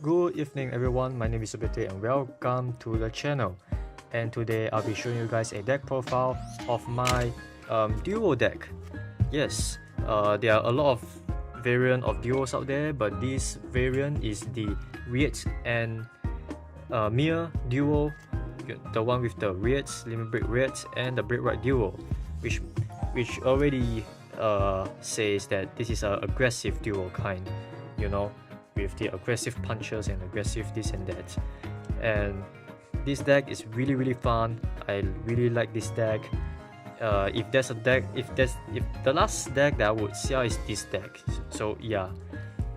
Good evening everyone, my name is Subete and welcome to the channel. And today I'll be showing you guys a deck profile of my duo deck. Yes, there are a lot of variant of duos out there, but this variant is the REIT and Mere duo, the one with the REITs, limit break REIT, and the break right duo, which already says that this is an aggressive duo kind, you know, with the aggressive punches and aggressive this and that. And this deck is really fun. I really like this deck. If there's a deck, if the last deck that I would sell is this deck, so yeah,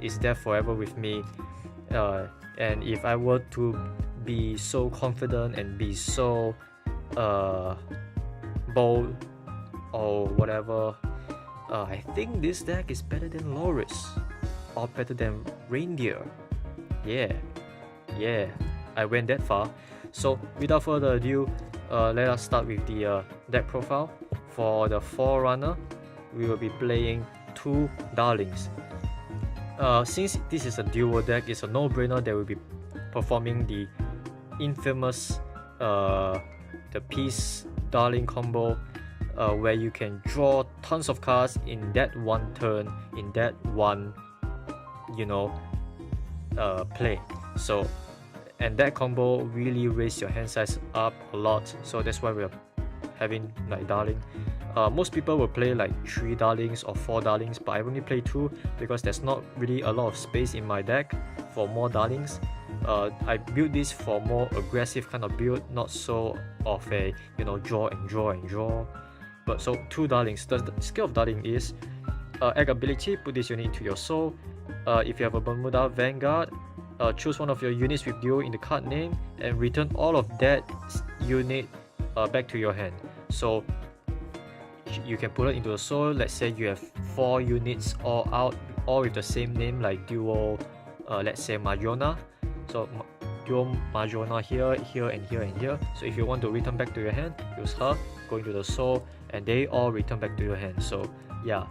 it's there forever with me. And if I were to be so confident and be so bold or whatever, I think this deck is better than Loris or better than Reindeer. Yeah, I went that far. So without further ado, let us start with the deck profile. For the Forerunner, we will be playing two Darlings. Since this is a duo deck, it's a no-brainer that we'll be performing the infamous the Peace Darling combo, where you can draw tons of cards in that one turn, in that one, you know, play. So, and that combo really raise your hand size up a lot, so that's why we're having like Darling. Most people will play like 3 Darlings or 4 Darlings, but I only play 2 because there's not really a lot of space in my deck for more Darlings. I built this for more aggressive kind of build, not so of a, you know, draw and draw. But so 2 Darlings. The skill of Darling is egg ability, put this unit into your soul. If you have a Bermuda Vanguard, choose one of your units with duo in the card name and return all of that unit back to your hand. So you can put it into the soul. Let's say you have 4 units all out, all with the same name, like duo, let's say Majona. So duo Majona here, and here. So if you want to return back to your hand, use her, go into the soul, and they all return back to your hand. So yeah,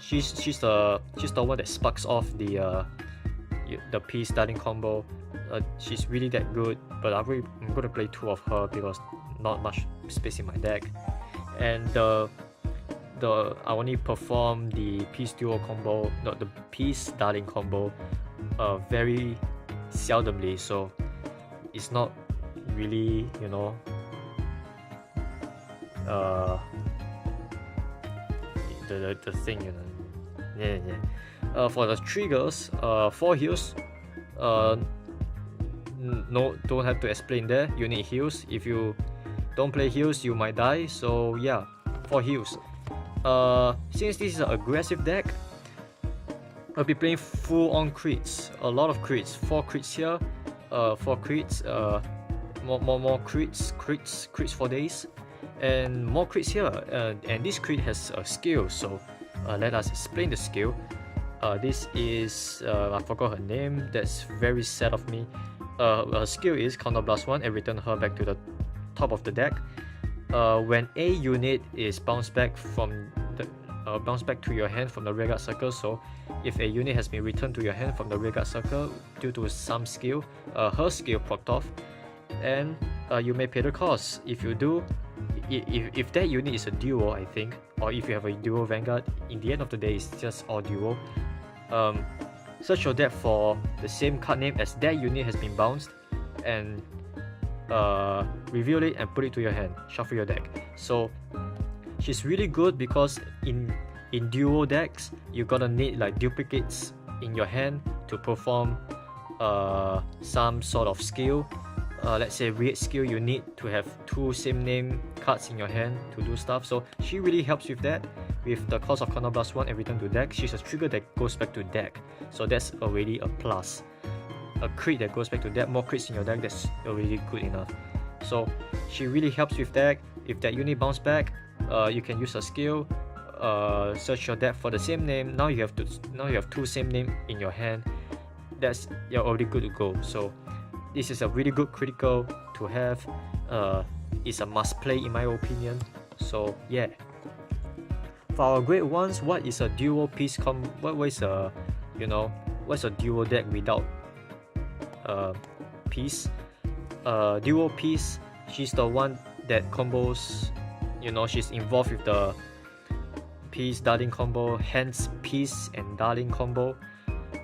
she's the one that sparks off the Peace Darling combo. She's really that good, but I'm gonna play 2 of her because not much space in my deck. And I only perform the Peace Duo combo, not the Peace Darling combo, very seldomly. So it's not really, you know, the thing, you know. Yeah. For the triggers, 4 heals. No, don't have to explain there. You need heals. If you don't play heals, you might die. So yeah, 4 heals. Since this is an aggressive deck, I'll be playing full on crits. A lot of crits. 4 crits here. 4 crits. More crits for days, and more crits here. And this crit has a skill. So let us explain the skill. This is I forgot her name. That's very sad of me. Her skill is counter blast 1 and return her back to the top of the deck. When a unit is bounced back to your hand from the rearguard circle, so if a unit has been returned to your hand from the rearguard circle due to some skill, her skill procced off, and you may pay the cost. If you do, if that unit is a duo, I think, or if you have a duo Vanguard, in the end of the day it's just all duo. Search your deck for the same card name as that unit has been bounced, and reveal it and put it to your hand. Shuffle your deck. So she's really good because in duo decks you're gonna need like duplicates in your hand to perform some sort of skill. Let's say REIT skill, you need to have 2 same name cards in your hand to do stuff. So she really helps with that. With the cost of counter blast 1 and return to deck, she's a trigger that goes back to deck. So that's already a plus. A crit that goes back to deck, more crits in your deck, that's already good enough. So she really helps with that. If that unit bounce back, you can use a skill, search your deck for the same name. Now you have 2 same name in your hand. You're already good to go. So this is a really good critical to have. It's a must play in my opinion. So yeah. For our grade ones, what is a duo piece what's a duo deck without piece. Duo piece, she's the one that combos, you know, she's involved with the piece darling combo, hence piece and darling combo.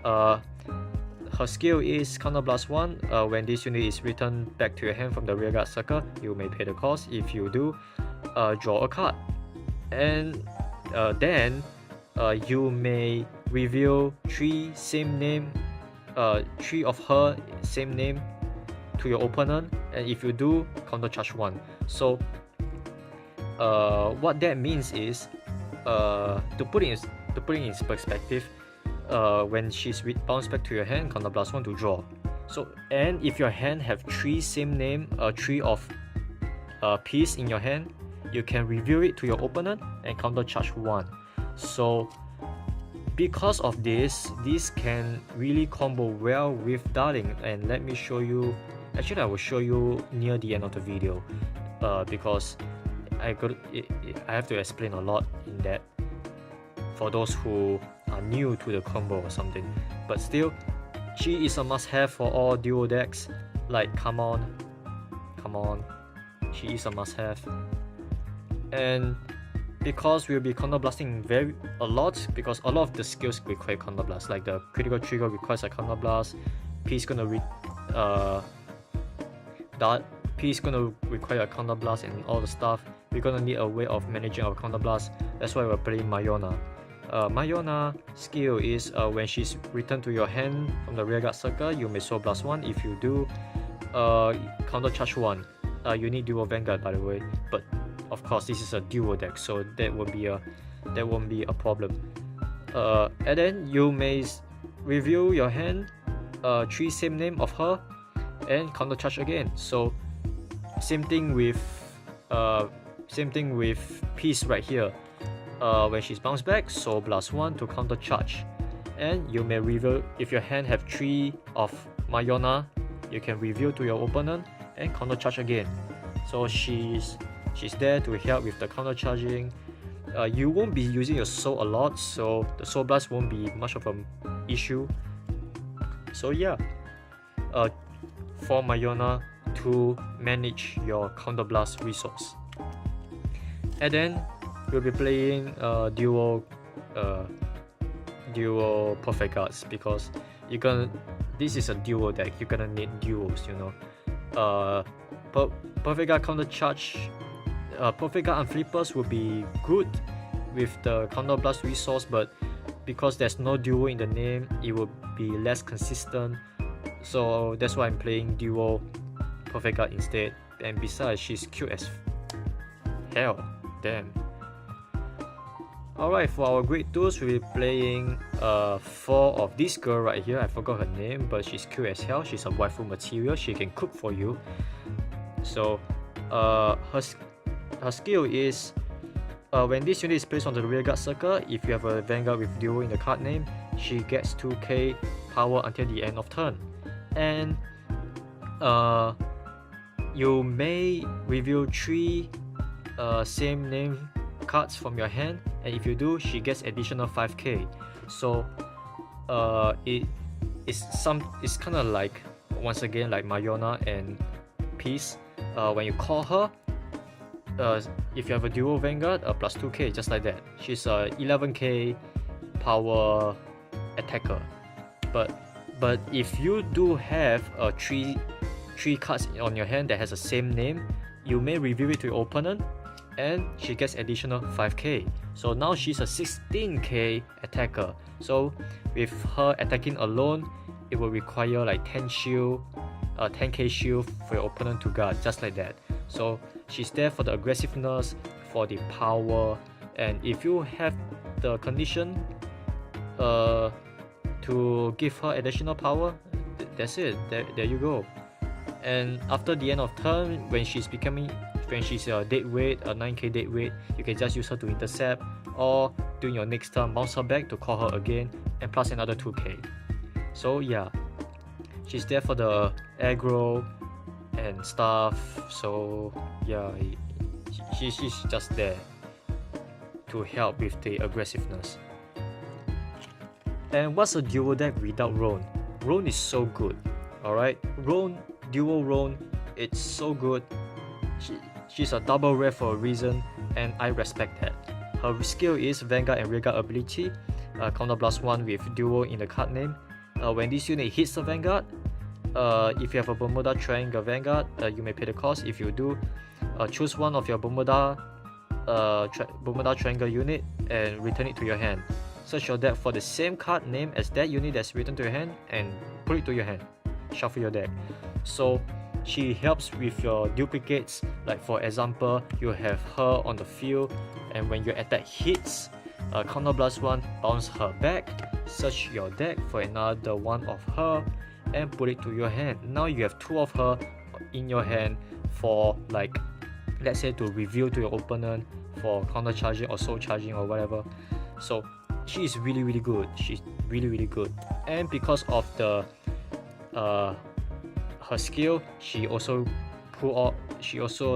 Her skill is counter blast 1. When this unit is returned back to your hand from the rearguard circle, you may pay the cost. If you do, draw a card. And then you may reveal 3 same name, 3 of her same name to your opponent, and if you do, counter charge 1. So what that means is, to put it in perspective, when she's bounced back to your hand, counter blast 1 to draw. So, and if your hand have 3 same name, 3 of piece in your hand, you can reveal it to your opponent and counter charge 1. So because of this can really combo well with darling. And let me show you, actually I will show you near the end of the video, because I have to explain a lot in that for those who are new to the combo or something. But still, she is a must-have for all duo decks. Like, come on, she is a must-have. And because we'll be counter blasting a lot, because a lot of the skills require counter blast, like the critical trigger requires a counter blast, piece gonna require a counter blast, and all the stuff. We're gonna need a way of managing our counter blast. That's why we're playing Mayona. Mayona skill is when she's returned to your hand from the rearguard circle, you may soul blast 1. If you do, counter charge 1. You need dual Vanguard, by the way, but of course this is a duo deck, so that won't be a problem. And then you may review your hand, 3 same name of her, and counter charge again. So same thing with piece right here. When she's bounced back, soul blast 1 to counter charge. And you may reveal, if your hand have 3 of Mayona, you can reveal to your opponent and counter charge again. So she's there to help with the counter charging. You won't be using your soul a lot, so the soul blast won't be much of an issue. So yeah, for Mayona to manage your counter blast resource. And then we'll be playing duo perfect guards, because this is a duo deck, you're gonna need duos, you know. Perfect guard counter charge, perfect guard and flippers will be good with the counter blast resource, but because there's no duo in the name, it will be less consistent. So that's why I'm playing duo perfect guard instead. And besides, she's cute as hell. Damn. Alright, for our grade 2s, we'll be playing 4 of this girl right here. I forgot her name, but she's cute as hell. She's a waifu material. She can cook for you. So her skill is, when this unit is placed on the rearguard circle, if you have a Vanguard with duo in the card name, she gets 2k power until the end of turn. And you may reveal 3 same name cards from your hand, and if you do, she gets additional 5k. So it's kind of like, once again, like Mayona and Peace. When you call her, if you have a duo Vanguard, plus 2k, just like that. She's a 11k power attacker. But if you do have three cards on your hand that has the same name, you may reveal it to your opponent, and she gets additional 5k. So now she's a 16k attacker. So with her attacking alone, it will require like 10k shield for your opponent to guard, just like that. So she's there for the aggressiveness, for the power, and if you have the condition to give her additional power, that's it. There you go. And after the end of turn, when she's a dead weight, a 9k dead weight, you can just use her to intercept, or during your next turn, bounce her back to call her again, and plus another 2k. So yeah, she's there for the aggro and stuff. So yeah, she's just there to help with the aggressiveness. And what's a duo deck without Roan? Roan is so good. Alright, Roan, duo Roan, it's so good. She's a double rare for a reason, and I respect that. Her skill is Vanguard and Rearguard ability, counter blast 1 with duo in the card name. When this unit hits the Vanguard, if you have a Bermuda Triangle Vanguard, you may pay the cost. If you do, choose one of your Bermuda Triangle unit and return it to your hand. Search your deck for the same card name as that unit that's returned to your hand and put it to your hand. Shuffle your deck. So she helps with your duplicates. Like for example, you have her on the field, and when your attack hits, counter blast 1, bounce her back. Search your deck for another one of her and put it to your hand. Now you have 2 of her in your hand for, like, let's say to reveal to your opponent for counter charging or soul charging or whatever. So she is really good. She's really good. And because of the her skill, she also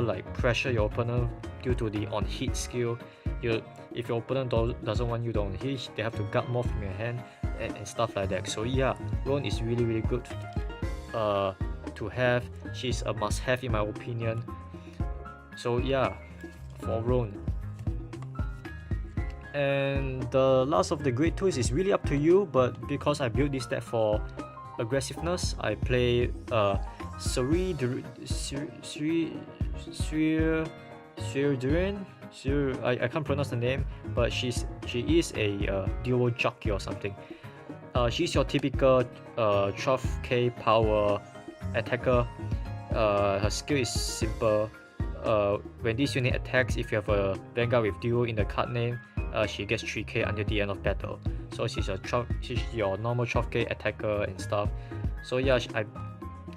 like pressure your opponent due to the on hit skill. If your opponent doesn't want you to on hit, they have to guard more from your hand and stuff like that. So yeah, Roan is really good to have. She's a must-have in my opinion. So yeah, for Roan. And the last of the great tools is really up to you, but because I built this deck for aggressiveness, I play Subete. I can't pronounce the name, but she is a duo jockey or something. She's your typical 12k power attacker. Her skill is simple. When this unit attacks, if you have a Vanguard with duo in the card name, she gets 3k until the end of battle. So she's your normal 12k attacker and stuff. So yeah,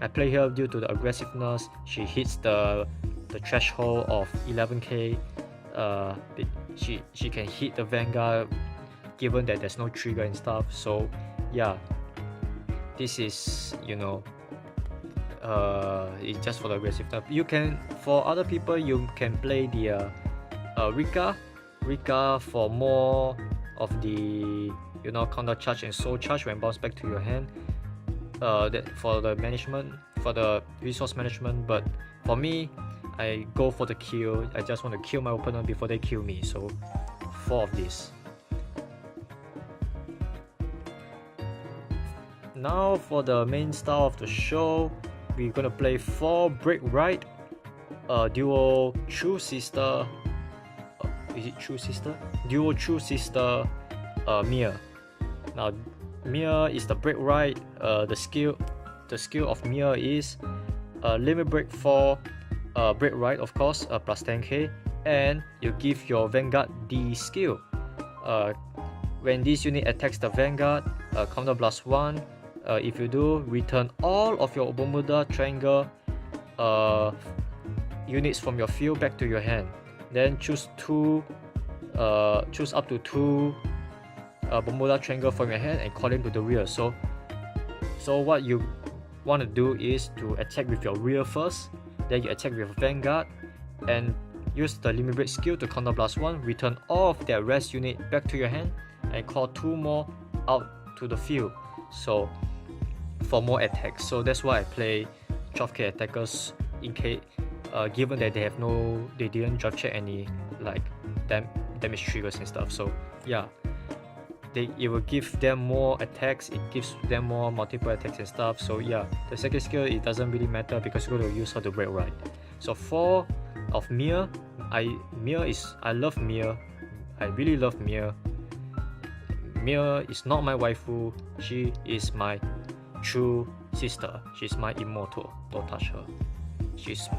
I play her due to the aggressiveness. She hits the threshold of 11k. She can hit the Vanguard given that there's no trigger and stuff. So yeah, this is, it's just for the aggressive stuff. You can, for other people, you can play the Rika for more of the counter charge and soul charge when bounce back to your hand. That for the management, for the resource management. But for me, I go for the kill. I just want to kill my opponent before they kill me. So 4 of these. Now for the main star of the show, we're gonna play 4 Break Right, duo True Sister. Is it True Sister? Duo True Sister, Mia. Now Mia is the Break Right. The skill of Mia is limit break 4, Break Right of course, plus 10k, and you give your Vanguard the skill. When this unit attacks the Vanguard, counter blast 1. If you do, return all of your Bermuda Triangle units from your field back to your hand. Then choose up to 2 Bermuda Triangle from your hand and call them to the rear. So what you want to do is to attack with your rear first, then you attack with Vanguard and use the limit break skill to counter blast 1, return all of their rest unit back to your hand and call 2 more out to the field. So for more attacks. So that's why I play 12k attackers in case, given that they didn't draft check any like damage triggers and stuff. So yeah, it will give them more attacks. It gives them more multiple attacks and stuff. So yeah, the second skill, it doesn't really matter because you're going to use her to break right. So 4 of Mia. I love Mia. I really love Mia. Mia is not my waifu. She is my true sister. She's my immortal. Don't touch her. She's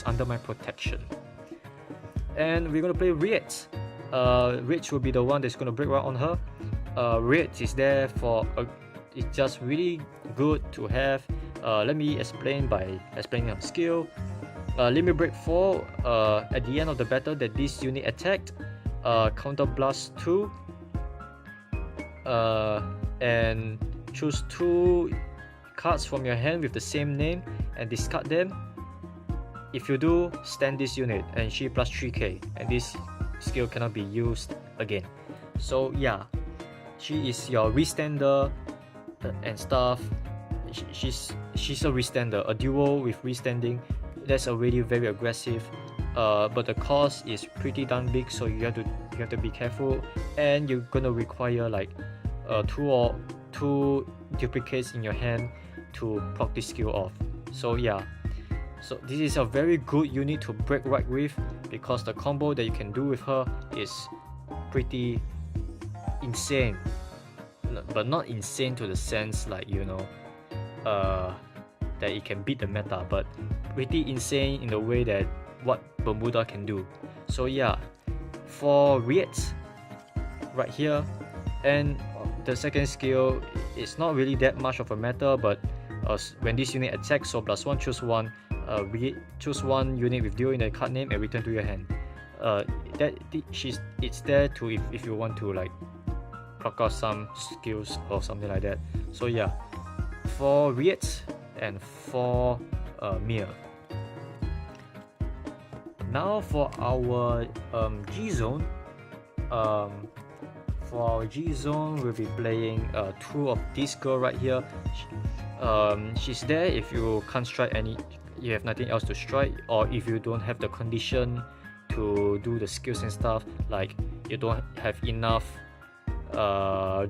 under my protection. And we're gonna play REIT. REIT will be the one that's gonna break right on her. REIT is there for it's just really good to have. Let me explain by explaining her skill. Limit break 4. At the end of the battle that this unit attacked, counter blast 2. And choose 2 cards from your hand with the same name and discard them. If you do, stand this unit and she plus 3k, and this skill cannot be used again. So yeah, she is your restander and stuff. she's a restander, a duo with restanding. That's already very aggressive. But the cost is pretty darn big, so you have to be careful, and you're gonna require like two duplicates in your hand to proc this skill off. So yeah, so this is a very good unit to break right with, because the combo that you can do with her is pretty insane, but not insane to the sense like, you know, that it can beat the meta, but pretty insane in the way that what Bermuda can do. So yeah, for REIT right here, and the second skill is not really that much of a matter, but when this unit attacks, so +1, choose one unit with duo in the card name and return to your hand. It's there to if you want to like proc out some skills or something like that. So yeah, for REIT and for Mir. Now for our G zone. For our G zone, we'll be playing two of this girl right here. She's there if you can't strike any, you have nothing else to strike, or if you don't have the condition to do the skills and stuff, like you don't have enough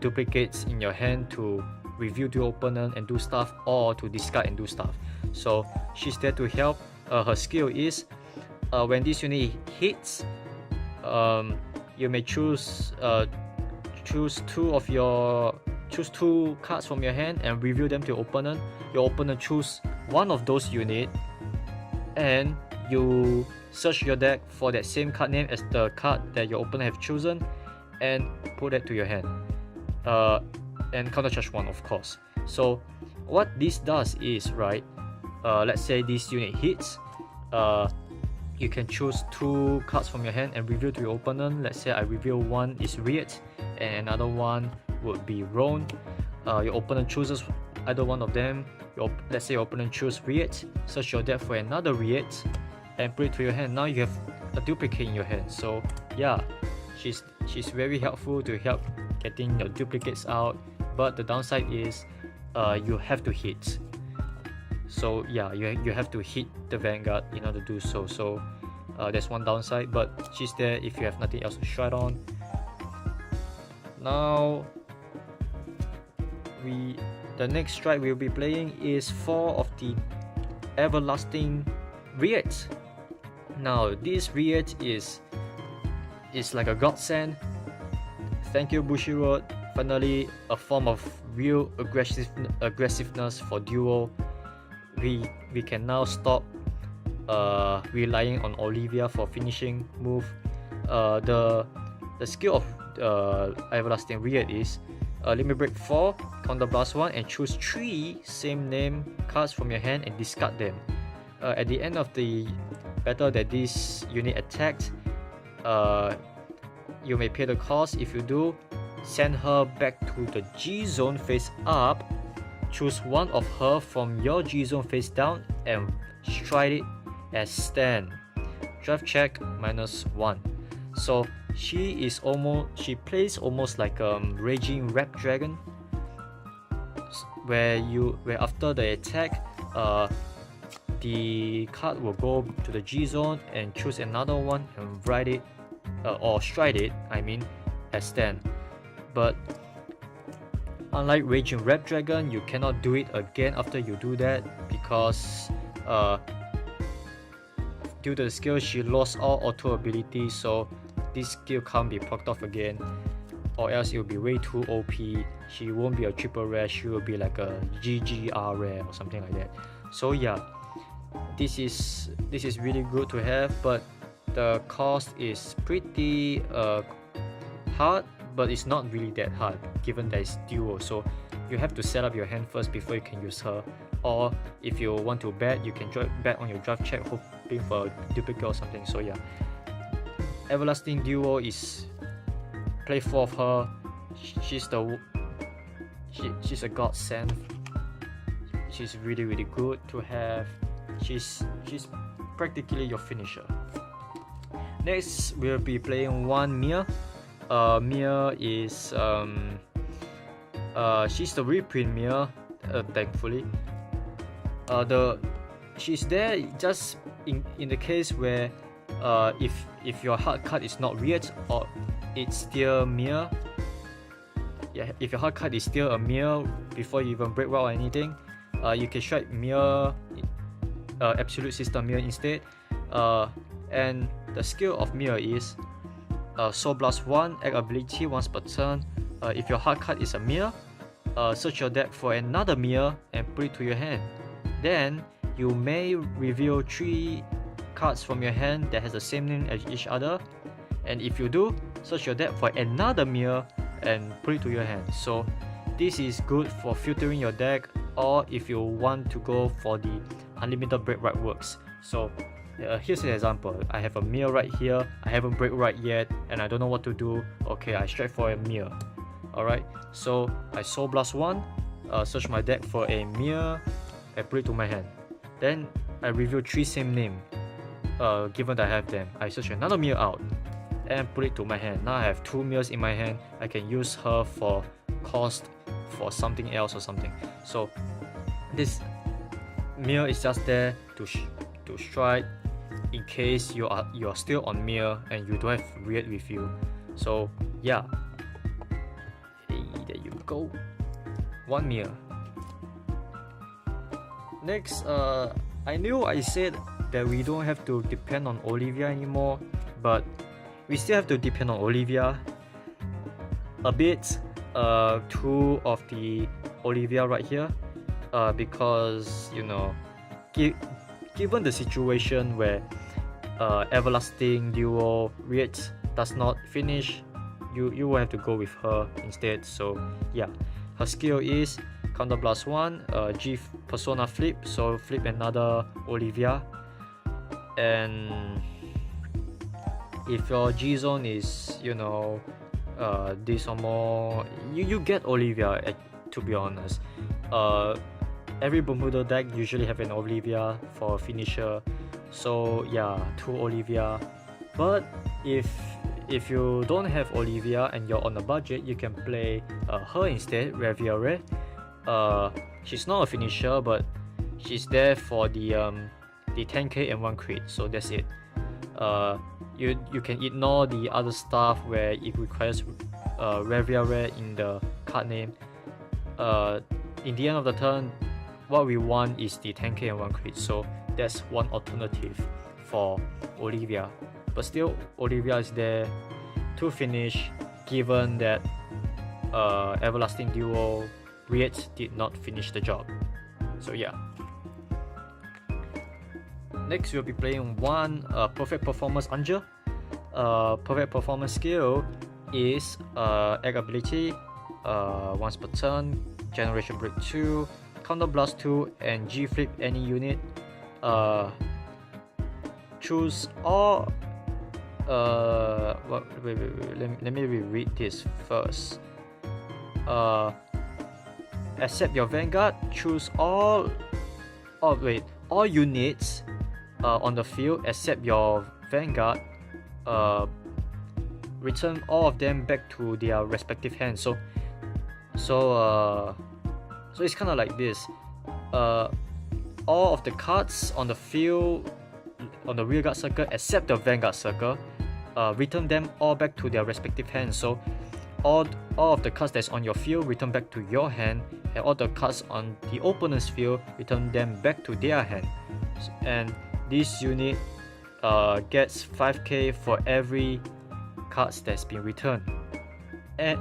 duplicates in your hand to review the opponent and do stuff, or to discard and do stuff. So she's there to help. Her skill is when this unit hits, you may choose two cards from your hand and reveal them to your opponent. Your opponent choose one of those units, and you search your deck for that same card name as the card that your opponent have chosen, and put that to your hand. And counter charge one, of course. So what this does is, right, let's say this unit hits, you can choose two cards from your hand and reveal to your opponent. Let's say I reveal one is REIT and another one would be Roan. Your opponent chooses either one of them. Let's say your opponent chooses REIT, search your deck for another REIT and put it to your hand. Now you have a duplicate in your hand. So yeah, she's very helpful to help getting your duplicates out, but the downside is you have to hit. So yeah, you have to hit the Vanguard in order to do so. So that's one downside, but she's there if you have nothing else to strike on. Now the next strike we'll be playing is 4 of the Everlasting REIT. Now this REIT is like a godsend. Thank you, Bushiroad. Finally, a form of real aggressiveness for duo. We can now stop relying on Olivia for finishing move. The skill of Everlasting REIT is limit break 4, counter blast 1, and choose 3 same name cards from your hand and discard them. At the end of the battle that this unit attacked, you may pay the cost. If you do, send her back to the G zone face up, choose one of her from your G zone face down and strike it as stand. Draft check -1. So she plays almost like a raging rap dragon, where after the attack, the card will go to the G zone and choose another one and write it or strike it, I mean, as stand. But unlike Raging Rap Dragon, you cannot do it again after you do that, because due to the skill, she lost all auto ability, so this skill can't be procced off again, or else it will be way too OP. She won't be a triple rare, she will be like a GGR rare or something like that. So yeah, this is really good to have, but the cost is pretty hard, but it's not really that hard given that it's duo. So you have to set up your hand first before you can use her, or if you want to bet, you can bet on your draft check hoping for a duplicate or something. So yeah, Everlasting Duo is play 4 of her. She's a godsend. She's really good to have. She's practically your finisher. Next, we'll be playing one Mir. Mir is she's the reprint Mir. thankfully. She's there just in the case where if your hard card is not REIT or it's still mirror. Yeah, if your hard card is still a mirror before you even break route or anything, you can strike mirror, absolute system mirror instead. And the skill of mirror is Soul Blast 1, act ability once per turn. If your hard card is a mirror, search your deck for another mirror and put it to your hand. Then you may reveal 3 cards from your hand that has the same name as each other, and if you do, search your deck for another mirror and put it to your hand. So this is good for filtering your deck, or if you want to go for the unlimited break right works. So here's an example. I have a mirror right here, I haven't break right yet, and I don't know what to do. Okay, I strike for a mirror. Alright, so I Soul Blast 1, search my deck for a mirror and put it to my hand. Then I reveal 3 same name. Given that I have them, I search another mirror out and put it to my hand. Now I have 2 mirrors in my hand. I can use her for cost for something else or something. So this mirror is just there to strike in case you are still on mirror and you don't have REIT with you. So yeah, hey, there you go, 1 mirror. Next, I knew I said that we don't have to depend on Olivia anymore, but we still have to depend on Olivia a bit. 2 of the Olivia right here, because you know, given the situation where Everlasting Duo REIT does not finish, you will have to go with her instead. So yeah, her skill is Counter Blast 1, G Persona flip, so flip another Olivia. And if your G zone is, you know, this or more, you get Olivia, to be honest. Every Bermuda deck usually have an Olivia for a finisher, so yeah, 2 Olivia. But if you don't have Olivia and you're on a budget, you can play her instead, Reviere. She's not a finisher, but she's there for the 10k and 1 crit, so that's it. You can ignore the other stuff where it requires Reviere in the card name. In the end of the turn, what we want is the 10k and 1 crit, so that's one alternative for Olivia. But still, Olivia is there to finish, given that Everlasting Duo REIT did not finish the job. So yeah. Next, we'll be playing 1 Perfect Performance Anja. Perfect Performance skill is egg ability, once per turn, Generation Break 2, Counter Blast 2, and G Flip any unit. Choose all. Wait, let me reread this first. Accept your Vanguard. Choose all units on the field except your Vanguard. Return all of them back to their respective hands. So it's kind of like this. All of the cards on the field, on the rearguard circle except the Vanguard circle, return them all back to their respective hands. So all of the cards that's on your field return back to your hand, and all the cards on the opponent's field return them back to their hand. And this unit gets 5k for every cards that's been returned. And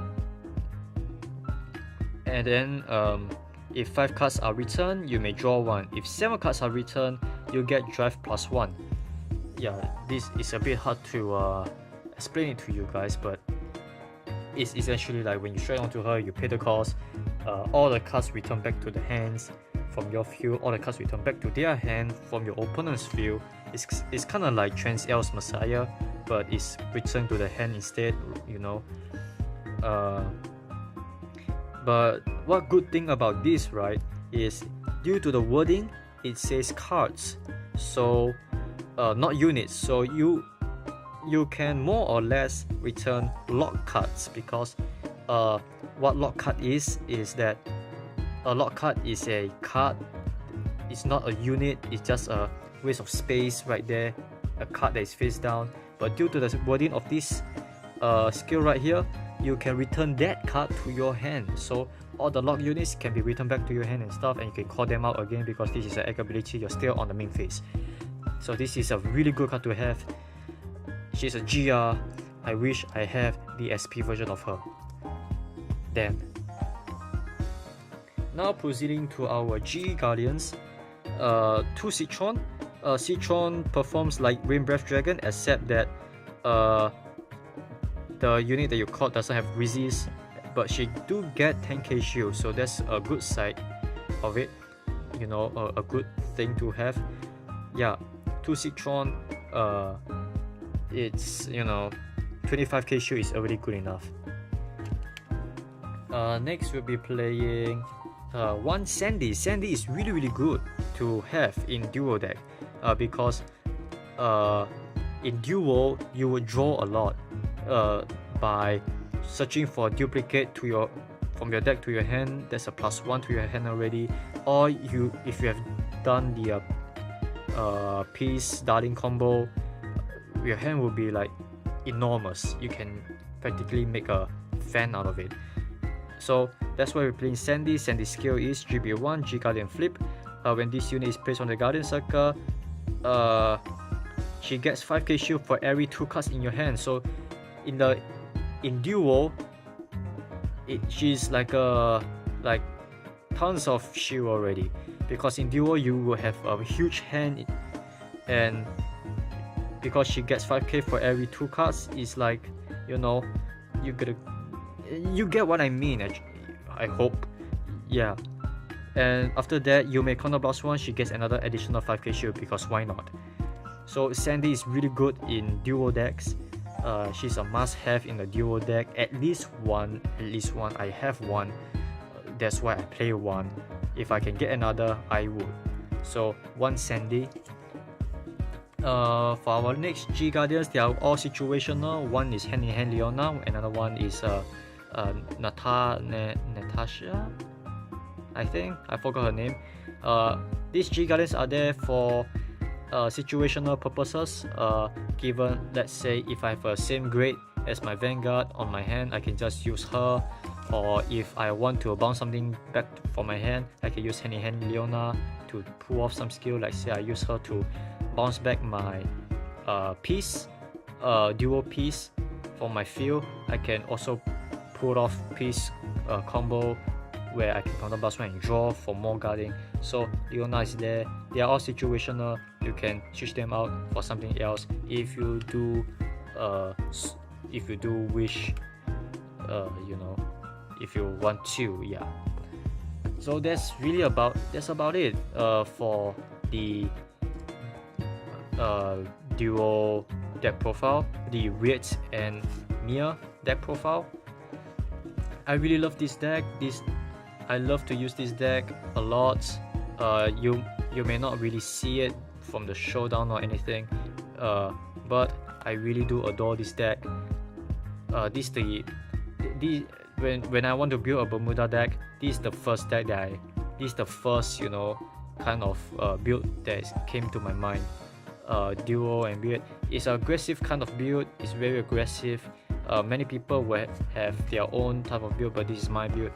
then if 5 cards are returned, you may draw 1. If 7 cards are returned, you get drive +1. Yeah, this is a bit hard to explain it to you guys, but it's essentially like when you strike onto her, you pay the cost, all the cards return back to the hands from your field, all the cards return back to their hand from your opponent's field. It's kind of like Trans L's Messiah, but it's returned to the hand instead, you know. But what good thing about this, right, is due to the wording, it says cards, so not units. So you can more or less return lock cards, because what lock card is that a lock card is a card. It's not a unit. It's just a waste of space right there. A card that is face down. But due to the wording of this skill right here, you can return that card to your hand. So all the lock units can be returned back to your hand and stuff, and you can call them out again because this is an egg ability. You're still on the main phase. So this is a really good card to have. She's a GR. I wish I have the SP version of her. Damn. Now proceeding to our G Guardians. 2 Citron. Citron performs like Rain Breath Dragon, except that the unit that you caught doesn't have resist, but she do get 10k shield, so that's a good side of it, you know, a good thing to have. Yeah, 2 Citron, it's, you know, 25k shield is already good enough. Next we'll be playing 1 Sandy. Sandy is really good to have in duo deck, because in duo you would draw a lot by searching for duplicate to from your deck to your hand. That's a +1 to your hand already. Or if you have done the Peace Darling combo, your hand will be like enormous. You can practically make a fan out of it. So that's why we're playing Sandy. Sandy's skill is GB1 G Guardian Flip. When this unit is placed on the Guardian Circle, she gets 5k shield for every 2 cards in your hand. So in duo, she's like tons of shield already, because in duo you will have a huge hand, and because she gets 5k for every 2 cards, is like, you know, you get what I mean. I hope. Yeah. And after that, you may counter +1, she gets another additional 5k shield, because why not? So Sandy is really good in duo decks. She's a must-have in the duo deck. At least one. I have one. That's why I play one. If I can get another, I would. So 1 Sandy. For our next G Guardians, they are all situational. One is Hand in Hand Leona. Another one is Natasha. I think I forgot her name. These G Guardians are there for situational purposes. Given, let's say, if I have a same grade as my Vanguard on my hand, I can just use her. Or if I want to bounce something back from my hand, I can use Hand in Hand Leona to pull off some skill. Like say I use her to bounce back my piece, dual piece from my field. I can also pull off piece combo where I can counter +1 and draw for more guarding. So Leona is there. They are all situational. You can switch them out for something else if you do wish, you know, if you want to. Yeah. So that's about it for the duo deck profile, the REIT and Mia deck profile. I really love this deck. I love to use this deck a lot. You may not really see it from the showdown or anything, but I really do adore this deck. When I want to build a Bermuda deck, this is the first deck you know, kind of build that came to my mind. Duo and build. It's an aggressive kind of build. It's very aggressive. Many people will have their own type of build, but this is my build.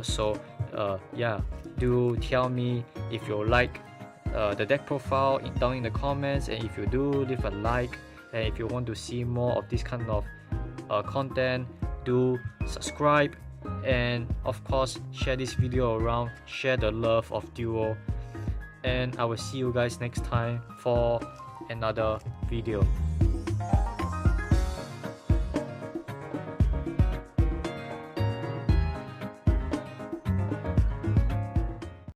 So yeah, do tell me if you like the deck profile down in the comments, and if you do, leave a like. And if you want to see more of this kind of content, do subscribe, and of course share this video around. Share the love of duo, and I will see you guys next time for another video.